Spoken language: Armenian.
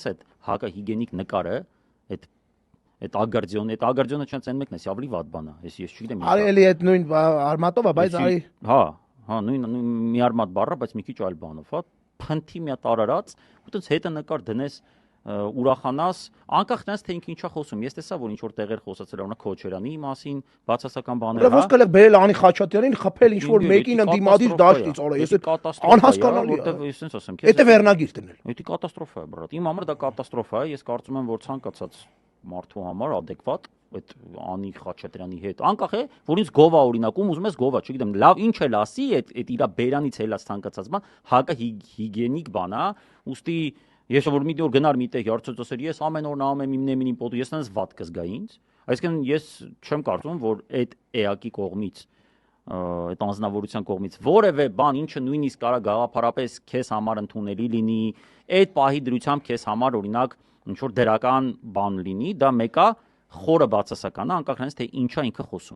գնալիս այդ հակահիգենիկ նկարը, այդ ագարձիոնը չնայած այն մեկն է, ավելի վատ բան է, ես չգիտեմ։ Արի էլի այդ նույն արմատով է, բայց արի հա, նույն մի արմատ բառը, բայց մի քիչ այլ բանով, հա, փնթի մի հատ արարած, ու տենց հետը նկար դնես ուրախանաս, անկախ նրանից թե ինքը ինչա խոսում։ Ես տեսա, որ ինչ որ տեղեր խոսացել է, օրինակ Քոչարյանի մասին, բացասական բաներ, հա։ Ոնց կլեք բերել Անի Խաչատրյանին, խփել ինչ որ մեկին ընդդիմադիր դաշտից, օրա, ես անհասկանալի է, որտեվ ես ասեմ, Էդը վերնագիր դնել։ Դա կատաստրոֆա է, բրատ։ Իմ համար դա կատաստրոֆա է, ես կարծում եմ, որ ցանկացած մարդու համար adekvat այդ Անի Խաչատրյանի հետ անկախ է, որ ինձ գովա օրինակում ուզում ես գովա, չգիտեմ, լավ ինչ էլ ասի, այդ իր բերանից ելած ցանկացած բան, հակը հիգիենիկ բան է, ուստի ես որ մի օր գնար միտեղ հարցոցոսեր, ես ամեն օր նայում եմ իմ նեմինին պոտու, ես այնպես վատ կզգա ինձ, այսինքն ես չեմ կարծում, որ այդ էակի կողմից, այդ անձնավորության կողմից որևէ բան, ինչը նույնիսկ կարա գաղափարապես քեզ համար ընդունելի լինի, այդ պահի դրությամբ քեզ համար օրինակ ինչ որ դրական բան լինի, դա մեկը խորը բացասական է, անկախ նրանից թե ինչա ինքը խոսում։